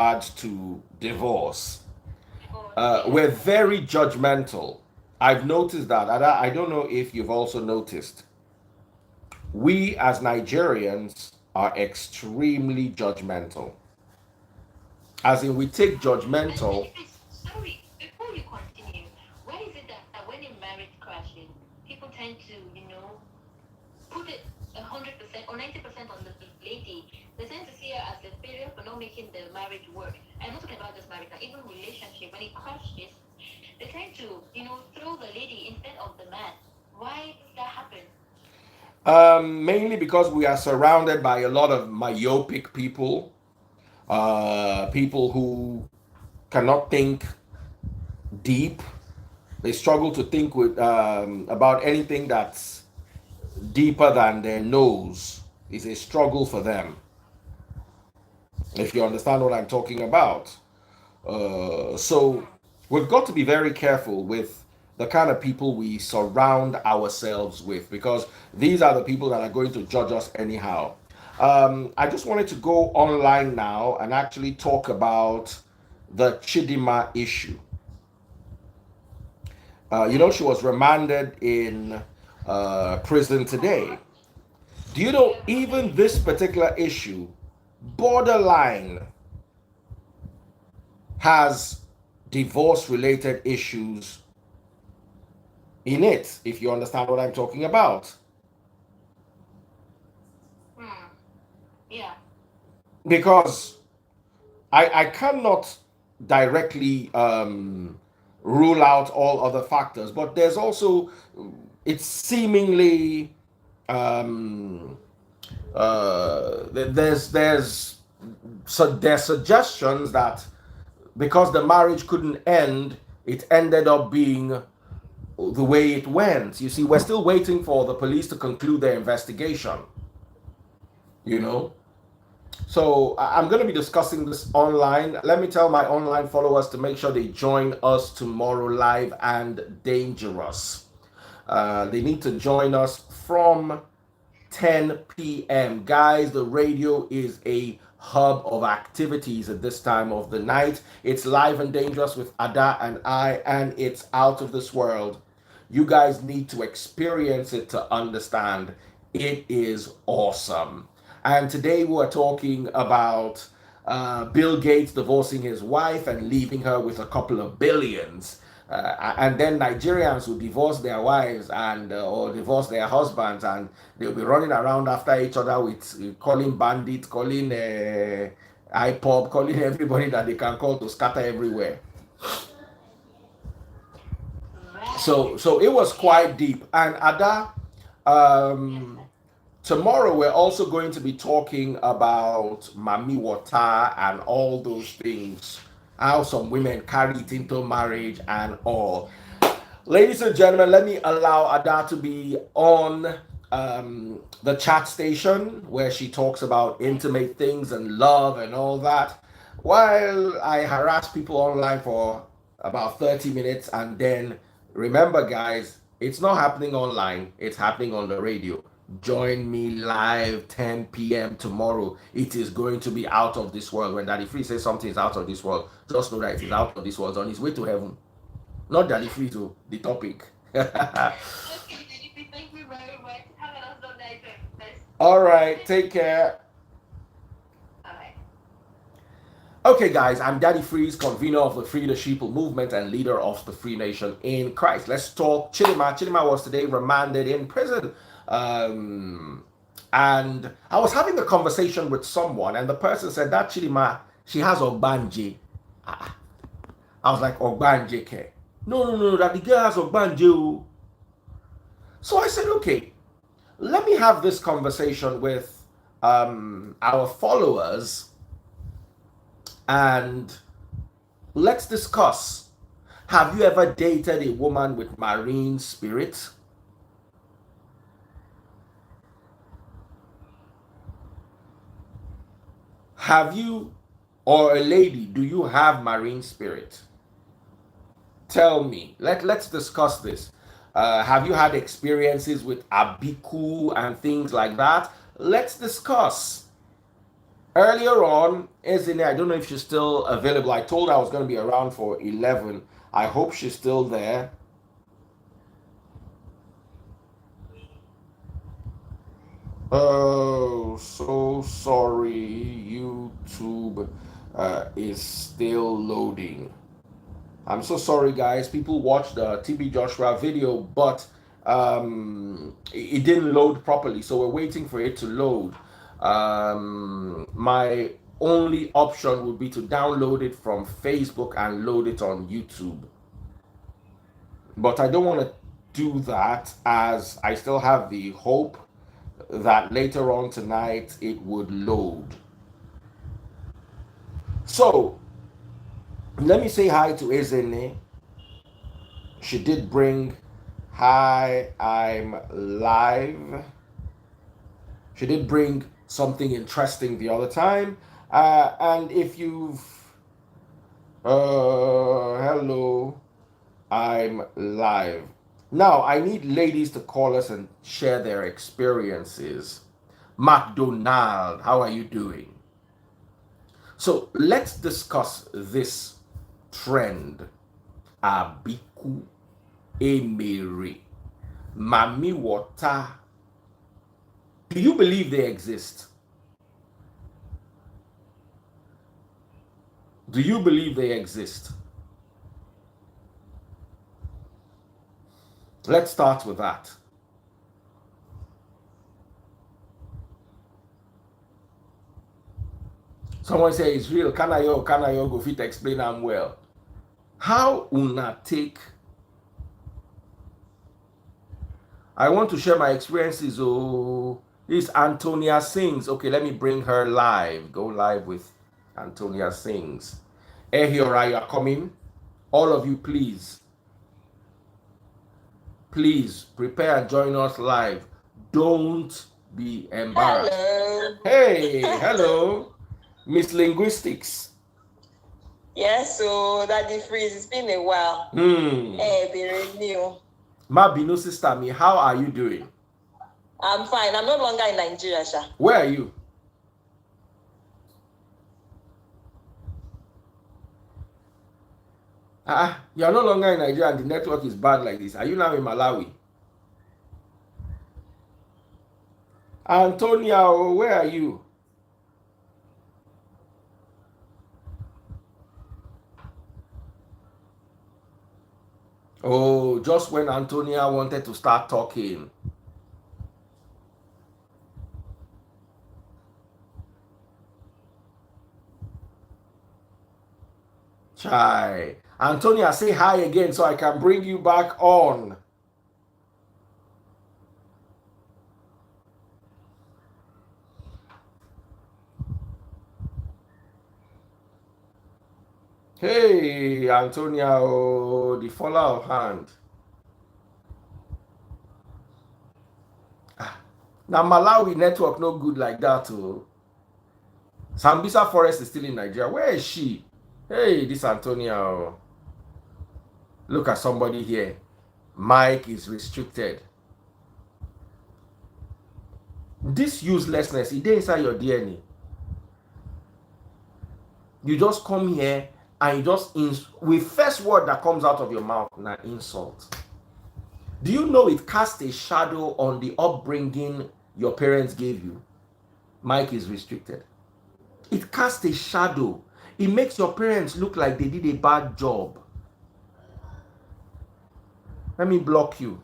regards to divorce. We're very judgmental. I've noticed that. And I don't know if you've also noticed. We as Nigerians are extremely judgmental. As in, we take judgmental. Sorry, before you continue, why is it that when a marriage crashes, people tend to, put it 100% or 90% on the lady? They tend to see her as the failure for not making the marriage work. I'm not talking about just marriage, like even relationship. When it crashes, they tend to, throw the lady instead of the man. Why does that happen? Mainly because we are surrounded by a lot of myopic people, people who cannot think deep. They struggle to think with about anything that's deeper than their nose. Is a struggle for them. If you understand what I'm talking about. So we've got to be very careful with the kind of people we surround ourselves with because these are the people that are going to judge us anyhow. I just wanted to go online now and actually talk about the Chidinma issue. She was remanded in prison today. Do you know even this particular issue, borderline, has divorce related issues in it, if you understand what I'm talking about. Hmm. Yeah. Because I cannot directly rule out all other factors, but there's also, it's seemingly, um, there's suggestions that because the marriage couldn't end, it ended up being the way it went. You see, we're still waiting for the police to conclude their investigation, you know. So I'm going to be discussing this online. Let me tell my online followers to make sure they join us tomorrow live and dangerous. They need to join us from 10 p.m. Guys, the radio is a hub of activities at this time of the night. It's live and dangerous with Ada and I, and it's out of this world. You guys need to experience it to understand. It is awesome. And today we're talking about Bill Gates divorcing his wife and leaving her with a couple of billions. And then Nigerians will divorce their wives and or divorce their husbands, and they'll be running around after each other with calling bandits, calling IPOB, calling everybody that they can call to scatter everywhere. Right. So it was quite deep. And Ada, Yes, um, sir. tomorrow we're also going to be talking about Mammy water and all those things. How some women carry it into marriage and all. Ladies and gentlemen, let me allow Ada to be on the chat station where she talks about intimate things and love and all that, while I harass people online for about 30 minutes. And then remember, guys, it's not happening online, it's happening on the radio. Join me live 10 p.m. tomorrow. It is going to be out of this world. When Daddy Free says something is out of this world, just know that it is out of this world. It's on its way to heaven. Not Daddy Free to the topic. Okay, Jennifer, thank you very much. Have a nice night, first. All right, take care. All right. Okay, guys, I'm Daddy Freeze, convener of the Free the Sheeple movement and leader of the Free Nation in Christ. Let's talk Chidinma. Chidinma was today remanded in prison. Um, and I was having a conversation with someone, and the person said that Chidinma, she has Ogbanje. Ah, I was like, Ogbanje, ke? No, no, no, that the girl has Ogbanje. Oh. So I said, okay, let me have this conversation with our followers and let's discuss. Have you ever dated a woman with marine spirit? Have you, or a lady, do you have marine spirit? Tell me. Let's discuss this. Have you had experiences with abiku and things like that? Let's discuss. Earlier on, Ezine, I don't know if she's still available. I told her I was going to be around for 11. I hope she's still there. Oh, so sorry. YouTube is still loading. I'm so sorry, guys. People watched the TB Joshua video, but it didn't load properly, so we're waiting for it to load. My only option would be to download it from Facebook and load it on YouTube. But I don't want to do that, as I still have the hope that later on tonight it would load. So let me say hi to Ezene. She did bring hi, I'm live. She did bring something interesting the other time. And if you've hello, I'm live. Now I need ladies to call us and share their experiences. McDonald, how are you doing? So let's discuss this trend. Abiku Emere. Mammy water. Do you believe they exist? Do you believe they exist? Let's start with that. Someone say it's real. Can I go fit explain them well? How una take? I want to share my experiences. Oh, this Antonia Sings. Okay, let me bring her live. Go live with Antonia Sings. Ehiora, you are coming. All of you, please. Please prepare and join us live. Don't be embarrassed. Hello. Hey, hello, Miss Linguistics. Yes, so Daddy Freeze, it's been a while. Hey, be new. Mabino sister, me, how are you doing? I'm fine. I'm no longer in Nigeria, Sha. Where are you? You're no longer in Nigeria and the network is bad like this. Are you now in Malawi? Antonia, where are you? Oh, just when Antonia wanted to start talking. Chai. Antonia, say hi again so I can bring you back on. Hey, Antonia, the faller of hand. Now Malawi network no good like that. Oh. Sambisa Forest is still in Nigeria. Where is she? Hey, this Antonia. Oh. Look at somebody here. Mic is restricted. This uselessness, it is inside your DNA. You just come here and you just with first word that comes out of your mouth, na insult. Do you know it casts a shadow on the upbringing your parents gave you? Mic is restricted. It casts a shadow. It makes your parents look like they did a bad job. Let me block you.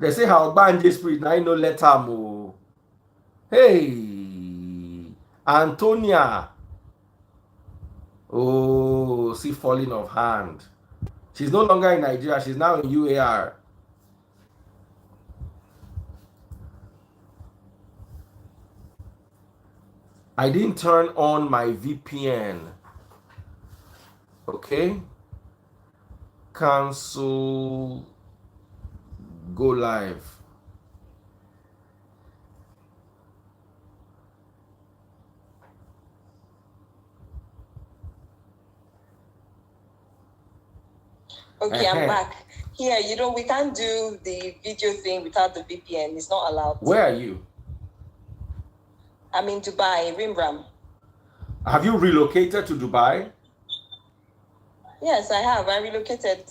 They say how Banje spirit now you know let am. Hey, Antonia. Oh, see falling of hand. She's no longer in Nigeria. She's now in UAR. I didn't turn on my VPN. Okay. Cancel. Go live. Okay, I'm back. Here, we can't do the video thing without the VPN. It's not allowed. Where are you? I'm in Dubai, Rimbram. Have you relocated to Dubai? Yes, I have. I relocated.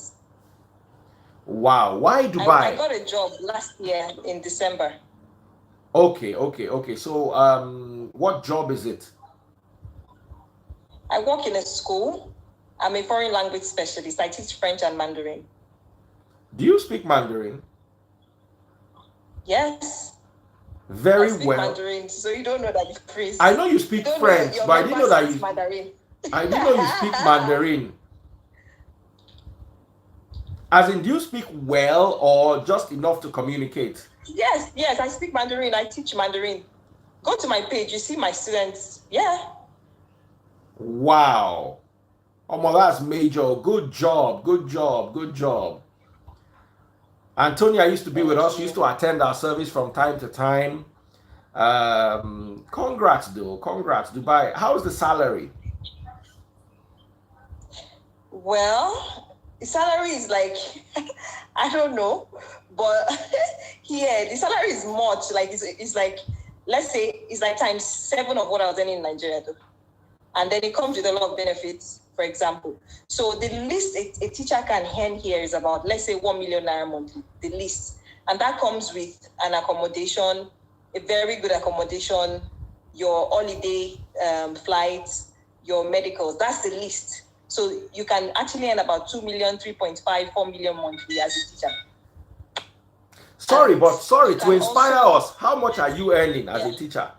Wow. Why Dubai? I got a job last year in December. Okay. So, what job is it? I work in a school. I'm a foreign language specialist. I teach French and Mandarin. Do you speak Mandarin? Yes. Very I speak well. Mandarin, so you don't know that you freeze. I know you speak French, but I didn't know that you. Mandarin. I didn't know you speak Mandarin. As in, do you speak well or just enough to communicate? Yes, I speak Mandarin. I teach Mandarin. Go to my page. You see my students. Yeah. Wow. Oh, well, that's major. Good job. Antonia used to be with us. She used to attend our service from time to time. Congrats, Dubai. How's the salary? Well, the salary is like, I don't know, but here the salary is much. Like it's like, let's say it's like times 7 of what I was earning in Nigeria, though. And then it comes with a lot of benefits. For example, so the least a teacher can earn here is about, let's say, 1 million naira monthly, the least. And that comes with an accommodation, a very good accommodation, your holiday flights, your medicals. That's the least. So you can actually earn about 2 million, 3.5, 4 million monthly as a teacher. Sorry, to inspire us, how much are you earning as a teacher?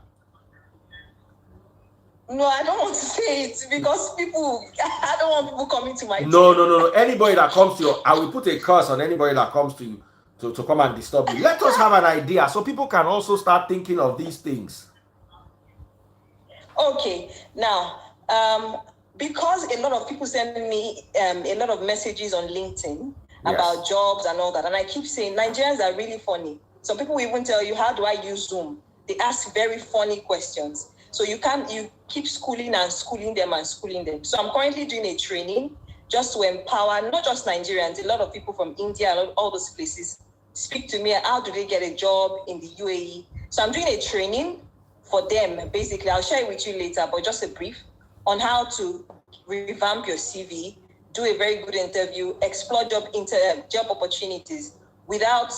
No, I don't want to say it because I don't want people coming to my No. Anybody that comes to you, I will put a curse on anybody that comes to you to come and disturb you. Let us have an idea so people can also start thinking of these things. Okay, now, because a lot of people send me a lot of messages on LinkedIn about jobs and all that, and I keep saying Nigerians are really funny. Some people will even tell you, how do I use Zoom? They ask very funny questions. So you keep schooling them. So I'm currently doing a training just to empower not just Nigerians, a lot of people from India and all those places speak to me. How do they get a job in the UAE? So I'm doing a training for them. Basically, I'll share it with you later, but just a brief on how to revamp your CV, do a very good interview, explore job opportunities without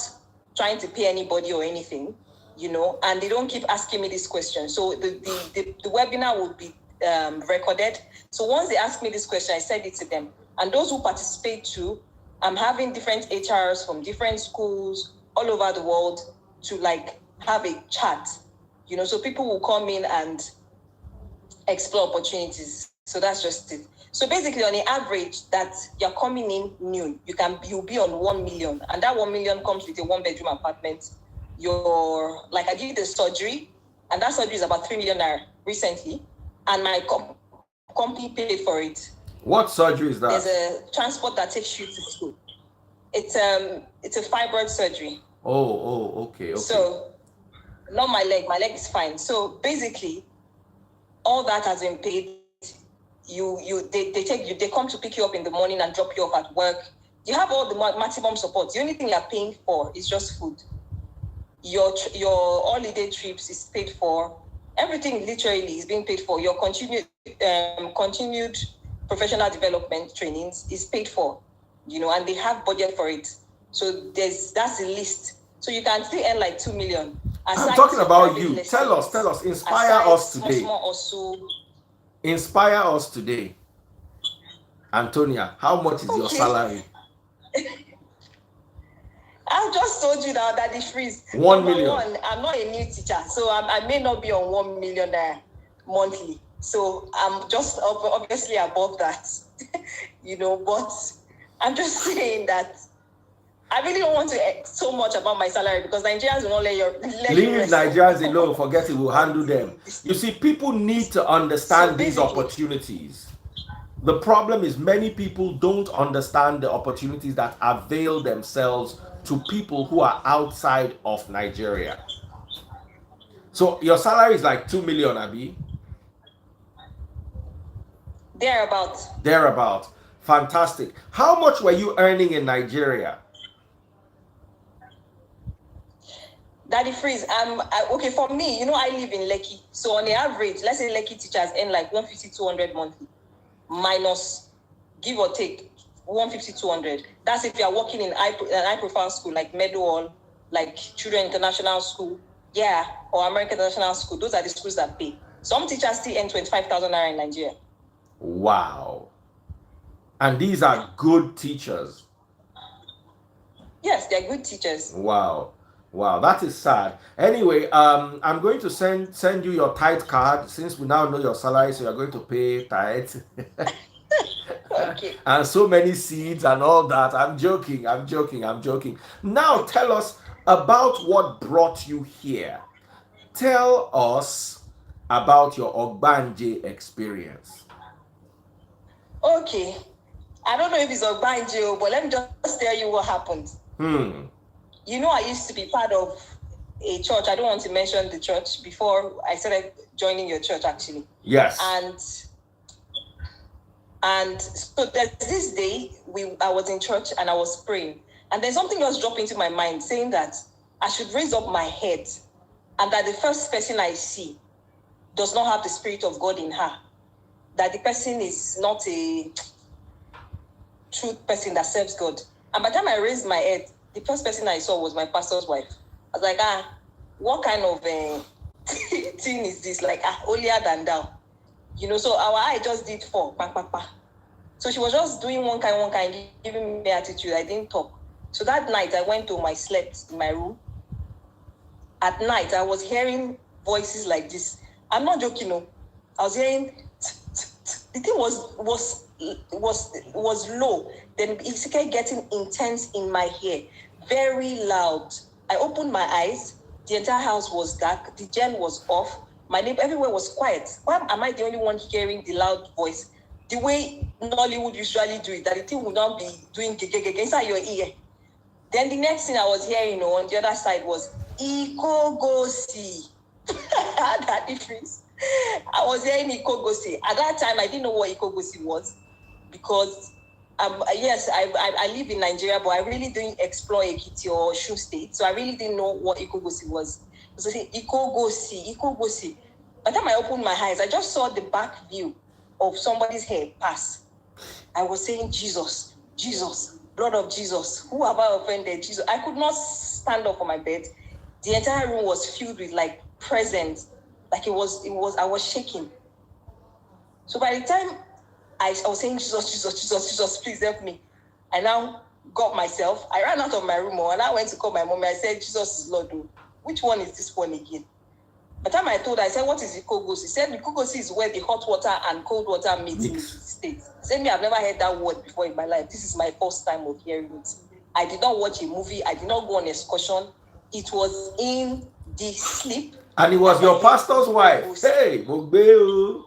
trying to pay anybody or anything. And they don't keep asking me this question. So the webinar will be recorded. So once they ask me this question, I send it to them. And those who participate too, I'm having different HRs from different schools all over the world to have a chat. So people will come in and explore opportunities. So that's just it. So basically, on the average, that you're coming in new, you'll be on 1 million, and that 1 million comes with a 1-bedroom apartment. I did the surgery, and that surgery is about 3 million naira recently, and my company paid for it. What surgery is that? There's a transport that takes you to school. It's a fibroid surgery. Okay. So, not my leg. My leg is fine. So basically, all that has been paid. They come to pick you up in the morning and drop you off at work. You have all the maximum support. The only thing you're paying for is just food. Your holiday trips is paid for. Everything literally is being paid for. Your continued professional development trainings is paid for, and they have budget for it. So that's the list. So you can still earn like 2 million. I'm talking about you. Tell us, inspire us today. Inspire us today. Antonia, how much is your salary? I've just told you now that the freeze. 1 million. I'm not a new teacher, so I may not be on 1 million monthly. So I'm just obviously above that, but I'm just saying that I really don't want to so much about my salary because Nigerians will not let you. Leave Nigerians alone, forget it, we'll handle them. You see, people need to understand these opportunities. The problem is many people don't understand the opportunities that avail themselves to people who are outside of Nigeria. So your salary is like 2 million, Abi? Thereabout. Fantastic. How much were you earning in Nigeria? Daddy Freeze, okay, for me, I live in Lekki. So on the average, let's say Lekki teachers earn like 150, 200 monthly, minus, give or take, 150, 200. That's if you're working in an high-profile school like Medwall, like Children International School, or American International School. Those are the schools that pay. Some teachers still earn 25,000 naira in Nigeria. Wow. And these are good teachers. Yes, they're good teachers. Wow. Wow, that is sad. Anyway, I'm going to send you your tithe card since we now know your salary, so you're going to pay tithe. Okay. And so many seeds and all that. I'm joking. Now tell us about what brought you here. Tell us about your Ogbanje experience. Okay. I don't know if it's Ogbanje, but let me just tell you what happened. I used to be part of a church. I don't want to mention the church before I started joining your church, actually. Yes. And so there's this day I was in church and I was praying, and then something else dropped into my mind saying that I should raise up my head, and that the first person I see does not have the Spirit of God in her, that the person is not a true person that serves God. And by the time I raised my head, the first person I saw was my pastor's wife. I was like, what kind of thing is this? Like, holier than thou. So our eye just did fall. So she was just doing one kind, giving me attitude. I didn't talk. So that night I went home, I slept in my room. At night I was hearing voices like this. I'm not joking, no. I was hearing the thing was low. Then it started getting intense in my ear, very loud. I opened my eyes. The entire house was dark. The gen was off. My neighbor, everywhere was quiet. Why am I the only one hearing the loud voice? The way Nollywood usually do it, that the thing would not be doing inside your ear. Then the next thing I was hearing on the other side was Ikogosi. That difference. I was hearing Ikogosi. At that time, I didn't know what Ikogosi was, because yes, I live in Nigeria, but I really didn't explore Ekiti or Osun State, so I really didn't know what Ikogosi was. So I said, Ikogosi. By the time I opened my eyes, I just saw the back view of somebody's hair pass. I was saying, Jesus, blood of Jesus, who have I offended? Jesus. I could not stand up from my bed. The entire room was filled with like presents. Like I was shaking. So by the time I was saying, Jesus, please help me, I now got myself. I ran out of my room and I went to call my mom. I said, Jesus is Lord. Which one is this one again? By the time I told her, I said, what is the Ikogosi? He said, the Ikogosi is where the hot water and cold water meet in the state. He said, me, I've never heard that word before in my life. This is my first time of hearing it. I did not watch a movie. I did not go on an excursion. It was in the sleep. And it was your pastor's wife. Hey, Mogbeo.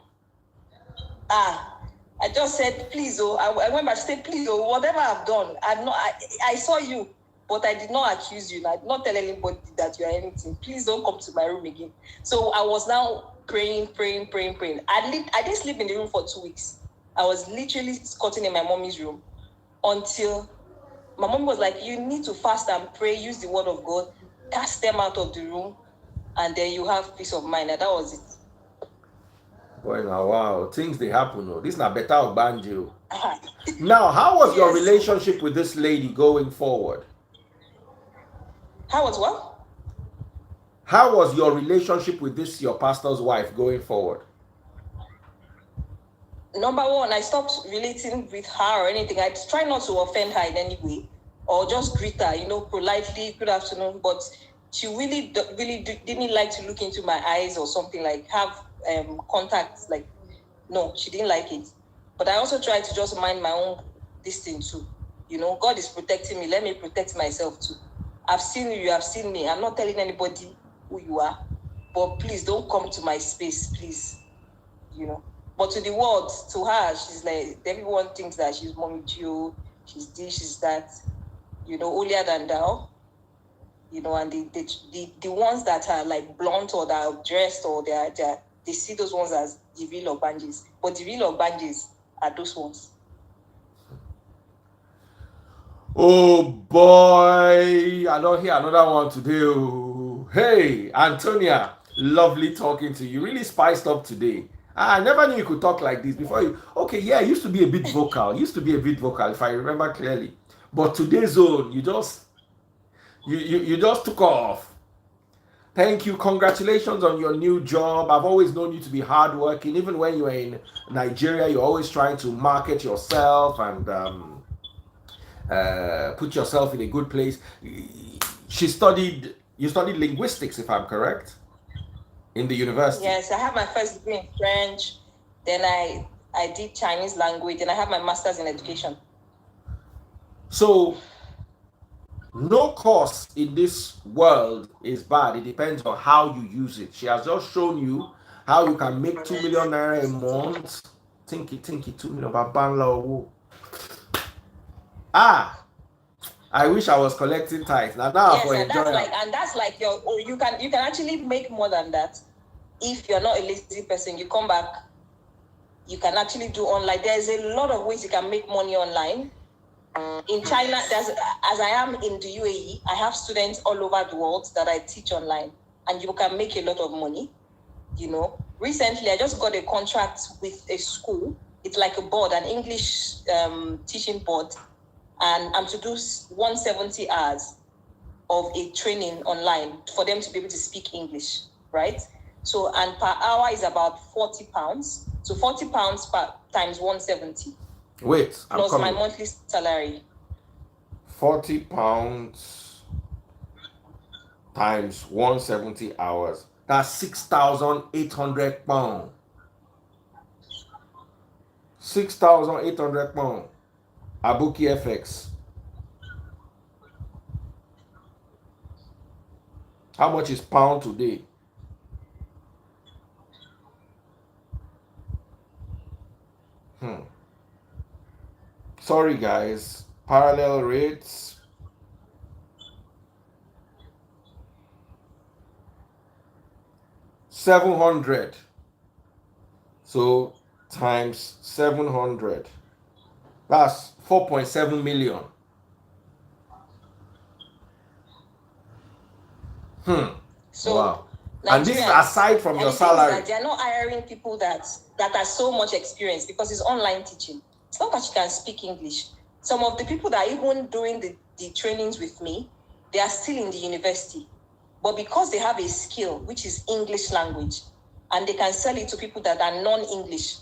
I just said, please, I went back to say, please, whatever I've done, I saw you, but I did not accuse you. I did not tell anybody that you are anything. Please don't come to my room again. So I was now praying. I didn't sleep in the room for 2 weeks. I was literally squatting in my mommy's room until my mom was like, you need to fast and pray, use the word of God, cast them out of the room, and then you have peace of mind. And that was it. Boy, now, wow, things they happen. Oh. This is not better of banjo. Now, how was your relationship with this lady going forward? How was what? How was your relationship with this, your pastor's wife, going forward? Number one, I stopped relating with her or anything. I try not to offend her in any way, or just greet her, politely, good afternoon. But she really didn't like to look into my eyes or something, like have contact. Like, no, she didn't like it. But I also tried to just mind my own this thing too. God is protecting me. Let me protect myself too. I've seen you have seen me. I'm not telling anybody who you are, but please don't come to my space, please. But to the world, to her, she's like, everyone thinks that she's Mommy Gio, she's this, she's that, holier than thou. And the ones that are like blunt or that are dressed or they see those ones as the real Ogbanjes. But the real Ogbanjes are those ones. Oh boy, I don't hear another one today. Hey, Antonia, lovely talking to you. Really spiced up today. I never knew you could talk like this before. You okay? Yeah, you used to be a bit vocal. Used to be a bit vocal, if I remember clearly. But today's zone, you just took off. Thank you. Congratulations on your new job. I've always known you to be hardworking. Even when you were in Nigeria, you're always trying to market yourself and put yourself in a good place. You studied linguistics, if I'm correct, in the university. Yes, I have my first degree in French. Then I did Chinese language, and I have my master's in education. So no course in this world is bad. It depends on how you use it. She has just shown you how you can make 2 million naira a month. Think it, 2 million. Ah, I wish I was collecting tithes. Now Yes, for and that's like you can actually make more than that if you're not a lazy person. You come back, you can actually do online. There's a lot of ways you can make money online. In China, as I am in the UAE, I have students all over the world that I teach online, and you can make a lot of money. Recently I just got a contract with a school. It's like a board, an English teaching board, and I'm to do 170 hours of a training online for them to be able to speak English, right? So, and per hour is about £40. So £40 times 170. Wait, I'm plus coming. My monthly salary. £40 times 170 hours. That's £6,800. £6,800. Abuki FX. How much is pound today? Sorry guys. Parallel rates. $700. So times 700. That's 4.7 million. So wow. And this is aside from your salary. They're not hiring people that are so much experienced because it's online teaching. It's not that you can speak English. Some of the people that even doing the trainings with me, they are still in the university. But because they have a skill, which is English language, and they can sell it to people that are non-English,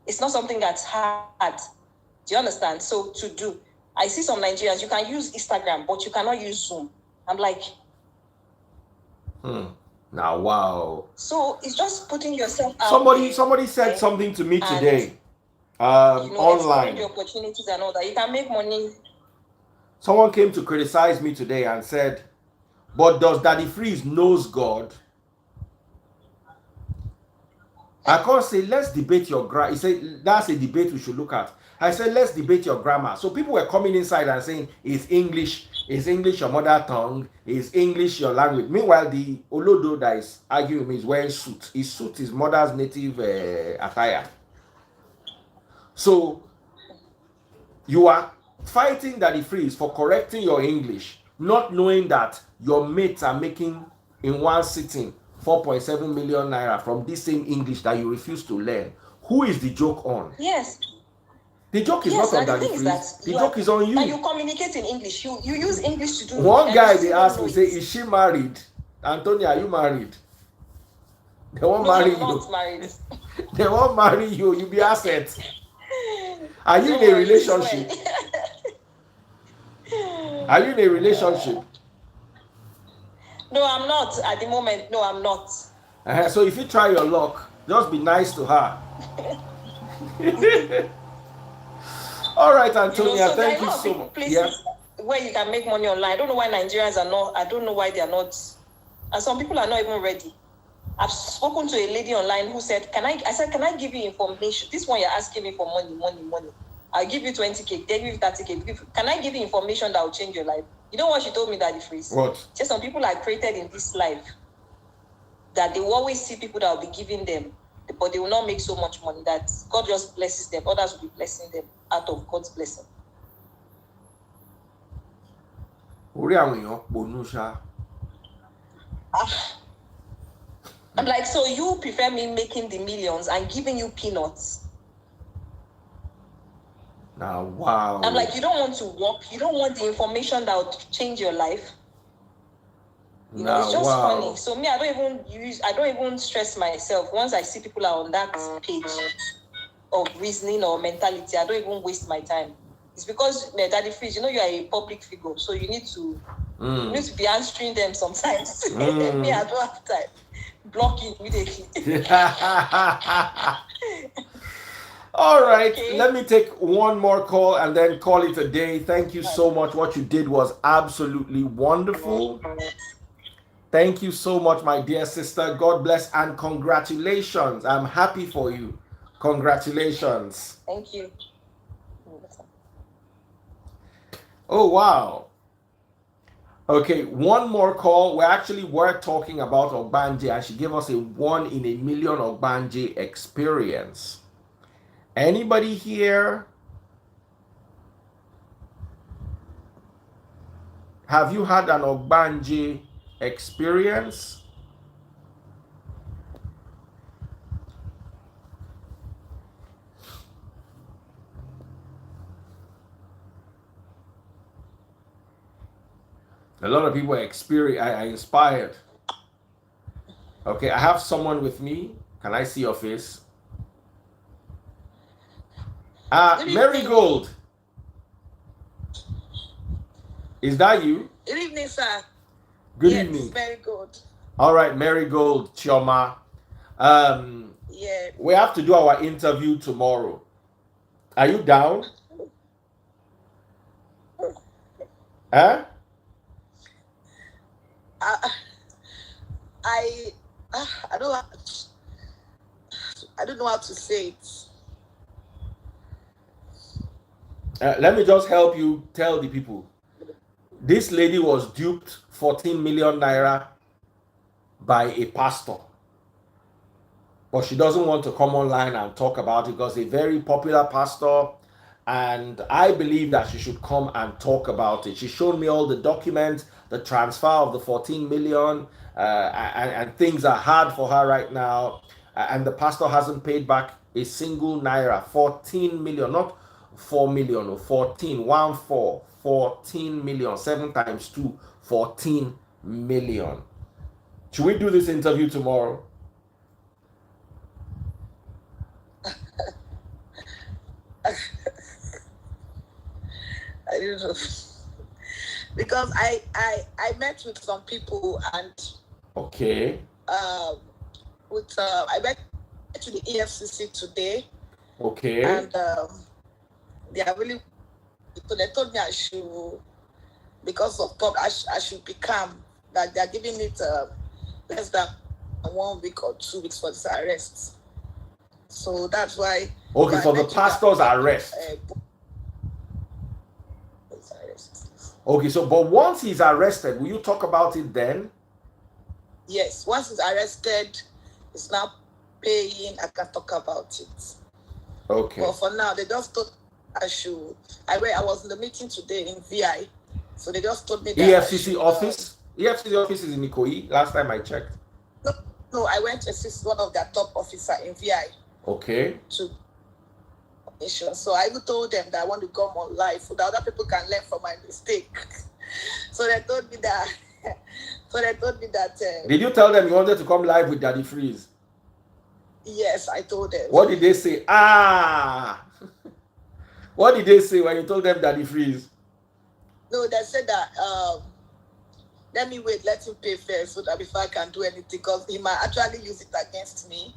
it's not something that's hard. Do you understand? So to do, I see some Nigerians, you can use Instagram, but you cannot use Zoom. I'm like, now wow. So it's just putting yourself out. Somebody said something to me today. Online. The opportunities and all that. You can make money. Someone came to criticize me today and said, but does Daddy Freeze knows God? I can't say, let's debate your grammar. He said, that's a debate we should look at. I said, let's debate your grammar. So people were coming inside and saying, is English your mother tongue? Is English your language? Meanwhile, the Olodo that is arguing with me is wearing suit. His suit is mother's native attire. So you are fighting Daddy Freeze for correcting your English, not knowing that your mates are making in one sitting 4.7 million naira from this same English that you refuse to learn. Who is the joke on? Yes. The joke is not on Daddy Freeze. The joke is on you. And you communicate in English. You use English to do. One guy they asked me, say, is she married? Antonia, are you married? They won't marry you. Not married. They won't marry you. You be assets. Are you in a relationship? Are you in a relationship? No, I'm not at the moment. No, I'm not. So if you try your luck, just be nice to her. All right, Antonia, thank you so much. Places where you can make money online. I don't know why Nigerians are not. I don't know why they are not. And some people are not even ready. I've spoken to a lady online who said, I said, can I give you information? This one you're asking me for money. I'll give you 20K, they give you 30K. Can I give you information that will change your life? You know what she told me, Daddy Freeze? What? Just some people are created in this life that they will always see people that will be giving them, but they will not make so much money that God just blesses them. Others will be blessing them out of God's blessing. I'm like, so you prefer me making the millions and giving you peanuts? Now, wow. I'm like, you don't want to work, you don't want the information that would change your life. You know, it's just funny. So me, I don't even stress myself. Once I see people are on that page of reasoning or mentality, I don't even waste my time. It's because Daddy Freeze, you know, you are a public figure, so you need to be answering them sometimes. Me, I don't have time. Block you immediately. All right, let me take one more call and then call it a day. Thank you so much. What you did was absolutely wonderful. Thank you so much, my dear sister. God bless and congratulations. I'm happy for you. Congratulations. Thank you. Oh, wow. Okay, one more call. We're talking about Ogbanje, and she gave us a 1 in a million Ogbanje experience. Anybody here? Have you had an Ogbanje experience? A lot of people are inspired. Okay, I have someone with me. Can I see your face? Marigold. Is that you? Good evening, sir. Good evening. Very good. All right, Marigold, Chioma. Yeah. We have to do our interview tomorrow. Are you down? Huh? I don't know how to say it. Let me just help you tell the people. This lady was duped 14 million naira by a pastor. But she doesn't want to come online and talk about it because a very popular pastor, and I believe that she should come and talk about it. She showed me all the documents, the transfer of the 14 million, and things are hard for her right now. And the pastor hasn't paid back a single naira. 14 million, not 4 million, or 14, 14 million, 7 times 2, 14 million. Should we do this interview tomorrow? I don't know. Because I met with some people and okay. I went to the EFCC today. Okay. And they are really, so they told me I should, because of God, I should be calm. That they are giving it less than 1 week or 2 weeks for this arrest. So that's why. Okay, for the pastor's arrest. Okay, so but once he's arrested, will you talk about it then? Yes, once he's arrested, he's now paying, I can talk about it. Okay. But for now, they just thought I should. I was in the meeting today in VI, so they just told me that EFCC office? EFCC office is in Ikoyi, last time I checked. No, I went to assist one of their top officer in VI. Okay. So I even told them that I want to come on live so that other people can learn from my mistake. So they told me that. Did you tell them you wanted to come live with Daddy Freeze? Yes, I told them. What did they say? What did they say when you told them Daddy Freeze? No, they said that let me wait, let him pay first so that before I can do anything, because he might actually use it against me.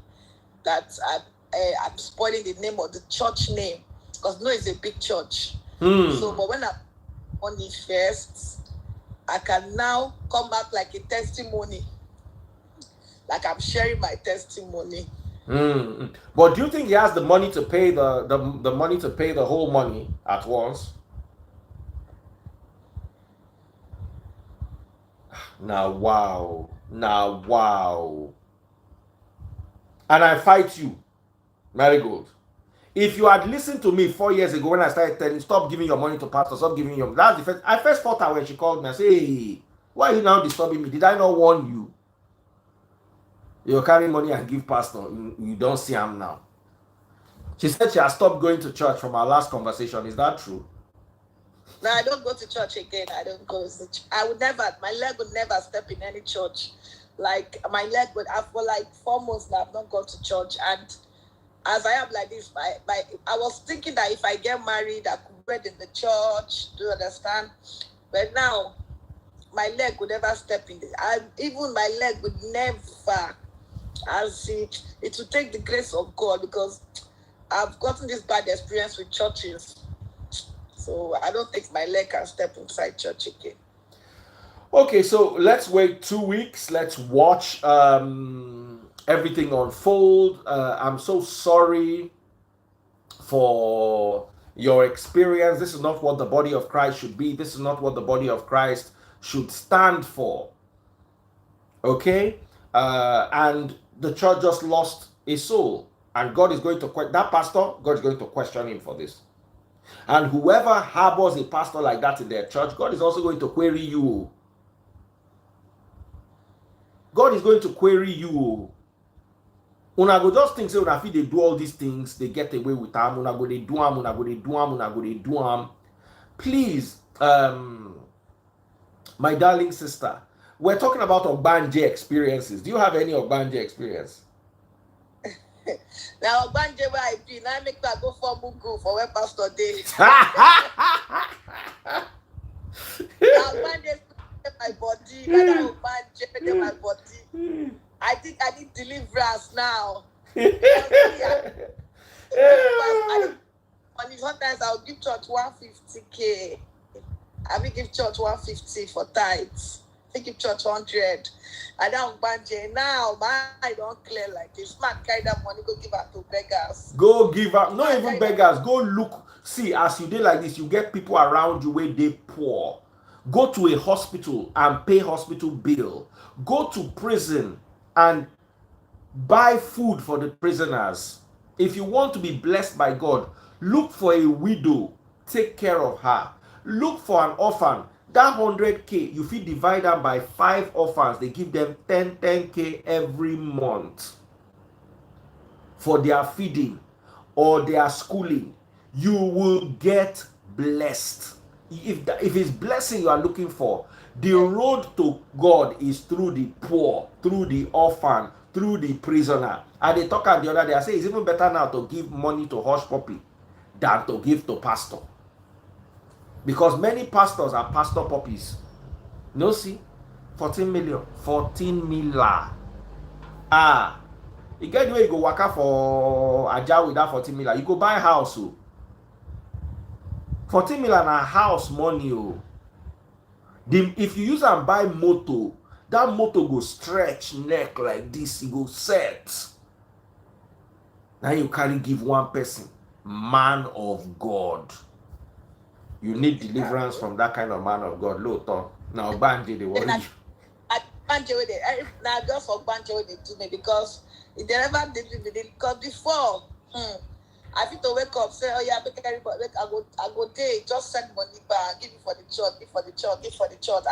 That I'm spoiling the name of the church name, because it's a big church. So, but when I'm on it first, I can now come back like a testimony, like I'm sharing my testimony. But do you think he has the money to pay the money to pay the whole money at once? Now wow. And I fight you, Marigold. If you had listened to me 4 years ago when I started telling you, stop giving your money to pastor, stop giving that's the first. I first fought her when she called me. I said, hey, why are you now disturbing me? Did I not warn you? You carry money and give pastor. You don't see him now. She said she has stopped going to church from our last conversation. Is that true? No, I don't go to church again. I don't go to church. I would never, my leg would never step in any church. Like, my leg would, for like 4 months now, I've not gone to church. And as I am like this, I was thinking that if I get married, I could wed in the church. Do you understand? But now, my leg would never step in this. Even my leg would never, as it would take the grace of God, because I've gotten this bad experience with churches. So I don't think my leg can step inside church again. Okay, so let's wait 2 weeks. Let's watch everything unfold. I'm so sorry for your experience. This is not what the body of Christ should be. This is not what the body of Christ should stand for. Okay? And the church just lost a soul. And God is going to question that pastor. God is going to question him for this. And whoever harbors a pastor like that in their church, God is also going to query you. God is going to query you. Una go just think say una fit dey do all these things, they get away with them. Una go dey do am, una go dey do am, una go dey do am. Please, my darling sister, we're talking about Ogbanje experiences. Do you have any Ogbanje experience? Now Ogbanje where I be, now I make that go for Mugu for where Pastor Day. Now Ogbanje my body, now Ogbanje my body. I think I need deliverance now. Sometimes I'll give church 150K. I will give church 150 for tithes. I give church 100. And now Ogbanje, now I don't clear like this. Man, carry that money, go give out to beggars. Go give up, not even beggars. Go look, see, as you did like this, you get people around you where they poor. Go to a hospital and pay hospital bill. Go to prison and buy food for the prisoners. If you want to be blessed by God, look for a widow, take care of her. Look for an orphan. That 100K, you fit divide them by 5 orphans. They give them 10K every month for their feeding or their schooling. You will get blessed. If it's blessing you are looking for, the road to God is through the poor, through the orphan, through the prisoner. And they talk at the other day, I say it's even better now to give money to hush puppy than to give to pastor. Because many pastors are pastor puppies. No, see? 14 million. 14 million. You get the way you go work out for a job with that 14 million. You go buy a house. 14 million a house money. If you use and buy motor, that motor go stretch neck like this. It go set. Now you carry give one person. Man of God. You need deliverance from that kind of man of God. Loto. Now Ogbanje they worry you. Now just for Ogbanje they do me because if they never did it because before I fit to wake up, say, oh yeah, make everybody I go day, just send money back, give it for the church, give for the church, give for the church.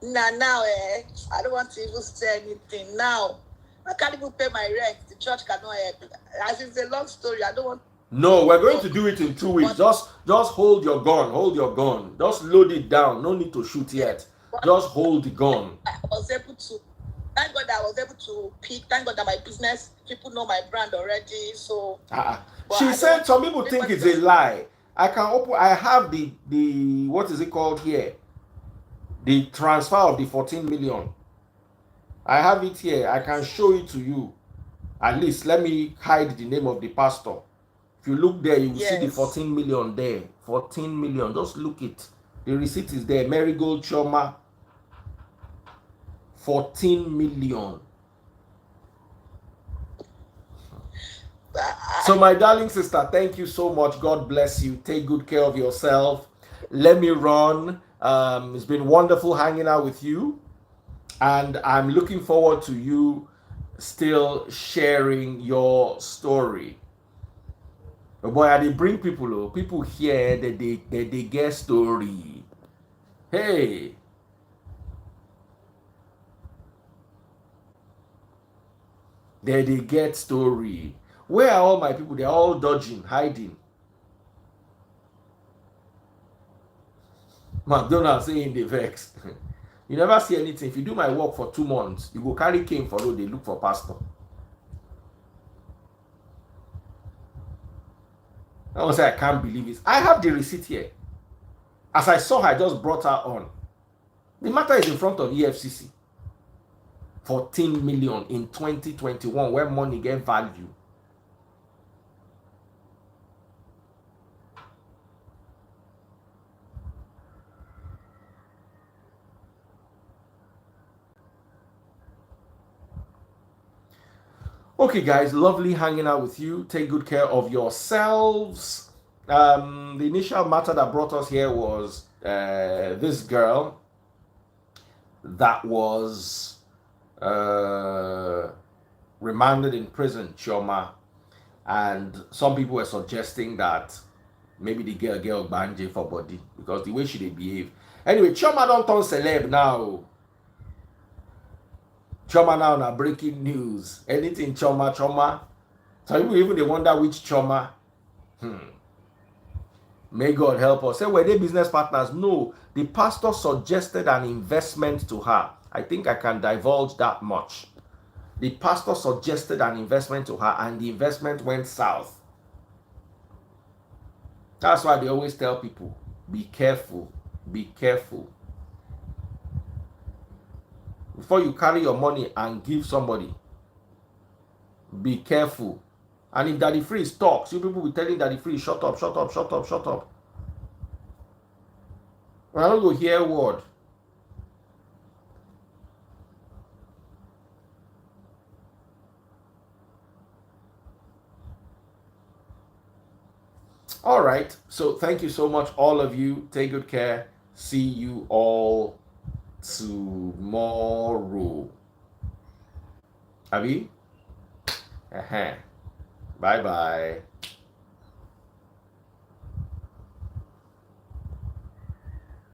Now I don't want to even say anything. Now I can't even pay my rent. The church cannot help. As it's a long story, I don't want. No, we're going to do it in 2 weeks. Just hold your gun. Hold your gun. Just load it down. No need to shoot yet. Just hold the gun. I was able to. Thank God I was able to pick. Thank God that my business people know my brand already. So. She said some people think it's a lie. I can open. I have the what is it called here? The transfer of the 14 million. I have it here. I can show it to you. At least let me hide the name of the pastor. If you look there, you will see the 14 million there. 14 million. Just look it. The receipt is there. Marigold Choma. 14 million. So my darling sister, thank you so much. God bless you. Take good care of yourself. Let me run. It's been wonderful hanging out with you. And I'm looking forward to you still sharing your story. Oh boy, I did bring people here that they get story. Hey. There they get story. Where are all my people? They're all dodging, hiding. McDonald's saying they vex. You never see anything. If you do my work for 2 months, you go carry cane for road, they look for pastor. I was say, I can't believe it. I have the receipt here. As I saw her, I just brought her on. The matter is in front of EFCC. 14 million in 2021, where money get value. Okay, guys, lovely hanging out with you. Take good care of yourselves. The initial matter that brought us here was this girl that was remanded in prison, Chioma, and some people were suggesting that maybe the girl banje for body because the way she did behave. Anyway, Chioma don't turn celeb now. Chioma now na breaking news. Anything Chioma. Some people even they wonder which Chioma. May God help us. Say, were they business partners? No. The pastor suggested an investment to her. I think I can divulge that much. The pastor suggested an investment to her and the investment went south. That's why they always tell people, be careful, be careful. Before you carry your money and give somebody, be careful. And if Daddy Freeze talks, you people will be telling Daddy Freeze, shut up. When I don't go hear a word. All right. So thank you so much, all of you. Take good care. See you all tomorrow. Abi? Bye-bye.